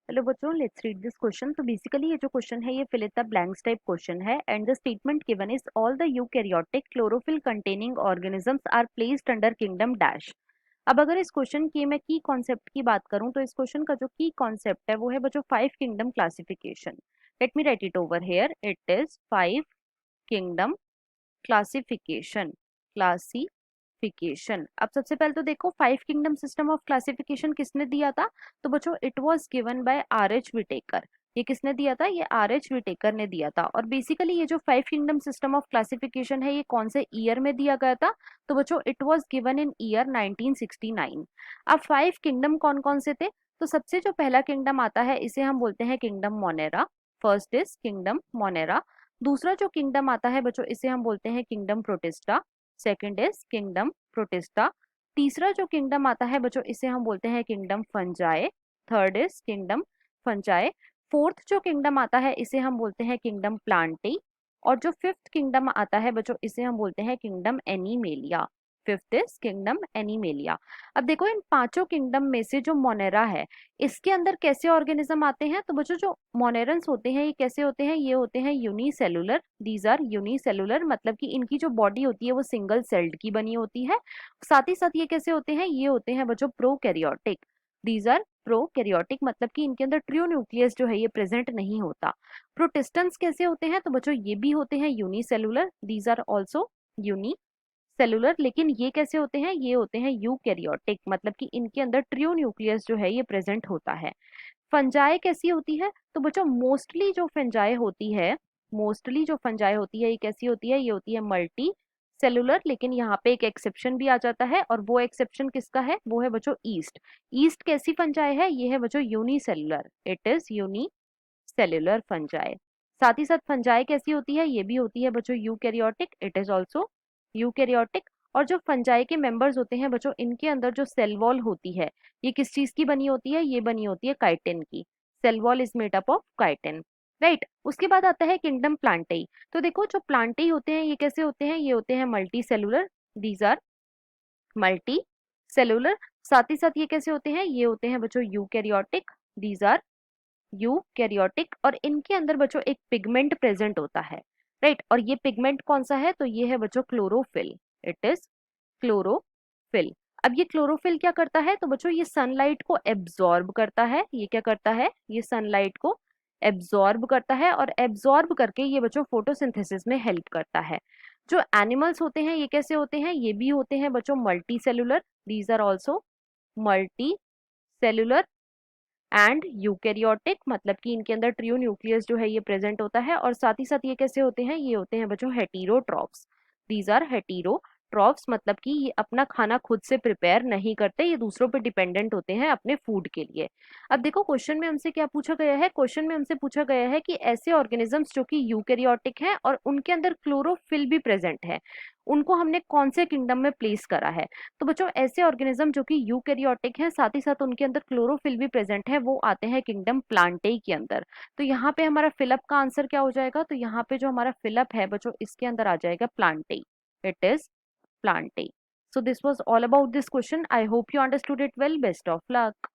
Hello बच्चों, let's read this question. तो basically ये जो क्वेश्चन है ये fill in the blanks type question है and the statement given is all the eukaryotic chlorophyll containing organisms are placed under kingdom dash. अब अगर इस क्वेश्चन की मैं की कॉन्सेप्ट की बात करूं तो इस क्वेश्चन का जो की कॉन्सेप्ट है वो है बच्चों 5 kingdom classification. Let me right it over here, it is 5 kingdom classification. Classification, अब सबसे पहले तो देखो 5 किंगडम सिस्टम ऑफ क्लासिफिकेशन किसने दिया था। तो बच्चों it was given by R H Whittaker. ये किसने दिया था? ये आर एच विटेकर ने दिया था। और बेसिकली ये जो 5 किंगडम सिस्टम ऑफ क्लासिफिकेशन है ये कौन से ईयर में दिया गया था? तो बच्चों it was given in year 1969। अब 5 किंगडम कौन कौन से थे? तो सबसे जो पहला किंगडम आता है इसे हम बोलते हैं kingdom Monera. First is kingdom Monera. दूसरा जो किंगडम आता है बच्चों इसे हम बोलते हैं kingdom protista. Second is kingdom protista. तीसरा जो किंगडम आता है बच्चों इसे हम बोलते हैं kingdom fungi. Third is kingdom fungi. Fourth जो किंगडम आता है इसे हम बोलते हैं किंगडम प्लांटी। और जो फिफ्थ किंगडम आता है बच्चों इसे हम बोलते हैं kingdom animalia. Fifth is kingdom animalia. अब देखो इन पांचों किंगडम में से जो मोनेरा है इसके अंदर कैसे ऑर्गेनिज्म आते हैं? तो बच्चों जो मोनेरन्स होते हैं ये कैसे होते हैं? ये होते हैं यूनिसेलुलर। दीज आर यूनिसेलुलर, मतलब कि इनकी जो बॉडी होती है वो सिंगल सेल्ड की बनी होती है। साथ ही साथ ये कैसे होते हैं? ये होते हैं बच्चों प्रोकैरियोटिक। दीज आर प्रोकैरियोटिक, मतलब कि इनके अंदर ट्रू न्यूक्लियस जो है ये प्रेजेंट नहीं होता। प्रोटिस्टेंट्स कैसे होते हैं? तो बच्चों ये भी होते हैं unicellular. These are also cellular, लेकिन ये कैसे होते हैं? ये होते हैं यूकैरियोटिक, मतलब कि इनके अंदर ट्रू न्यूक्लियस जो है ये प्रेजेंट होता है। फंजाई कैसी होती है? तो बच्चों मोस्टली जो फंजाई होती है ये कैसी होती है? ये होती है मल्टी सेलुलर। लेकिन यहाँ पे एक एक्सेप्शन भी आ जाता है और वो एक्सेप्शन किसका है? वो है बच्चों ईस्ट। ईस्ट कैसी फंजाई है? ये है बच्चों unicellular. It is unicellular fungi. साथ ही साथ फंजाई कैसी होती है? ये भी होती है बच्चों eukaryotic. It is also eukaryotic. और जो फंजाई के मेंबर्स होते हैं बच्चों इनके अंदर जो सेल वॉल होती है ये किस चीज की बनी होती है? ये बनी होती है काइटिन की। Cell wall is made up of chitin, right. उसके बाद आता है किंगडम प्लांटेई। तो देखो जो प्लांटेई होते हैं ये कैसे होते हैं? ये होते हैं multicellular. These are multicellular. साथ ही साथ ये कैसे होते हैं? ये होते हैं बच्चों यूकैरियोटिक। These are eukaryotic. और इनके अंदर बच्चों एक पिगमेंट प्रेजेंट होता है, राइट। और ये पिगमेंट कौन सा है? तो ये है बच्चों क्लोरोफिल। It is chlorophyll. अब ये क्लोरोफिल क्या करता है? तो बच्चों ये सनलाइट को एब्जॉर्ब करता है। ये क्या करता है? ये सनलाइट को एब्जॉर्ब करता है और एब्जॉर्ब करके ये बच्चों फोटोसिंथेसिस में हेल्प करता है। जो एनिमल्स होते हैं ये कैसे होते हैं? ये भी होते हैं बच्चों multicellular. These are also multicellular and eukaryotic, मतलब कि इनके अंदर ट्रू न्यूक्लियस जो है ये प्रेजेंट होता है। और साथ ही साथ ये कैसे होते हैं? ये होते हैं बच्चों हेटेरोट्रॉफ्स। दीज आर हेटेरोट्रॉफ्स, मतलब कि ये अपना खाना खुद से प्रिपेयर नहीं करते, ये दूसरों पे डिपेंडेंट होते हैं अपने फूड के लिए। अब देखो क्वेश्चन में हमसे क्या पूछा गया है? क्वेश्चन में हमसे पूछा गया है कि ऐसे ऑर्गेनिजम्स जो कि यूकैरियोटिक हैं और उनके अंदर क्लोरोफिल भी प्रेजेंट है उनको हमने कौन से किंगडम में प्लेस करा है? तो बच्चों ऐसे ऑर्गेनिज्म जो कि यूकैरियोटिक हैं साथ ही साथ उनके अंदर क्लोरोफिल भी प्रेजेंट है वो आते हैं किंगडम प्लांटेई के अंदर। तो यहाँ पे हमारा फिलअप का आंसर क्या हो जाएगा? तो यहाँ पे जो हमारा फिलअप है बच्चों इसके अंदर आ जाएगा plantae. It is plantae. So this was all about this question. I hope you understood it well. Best of luck.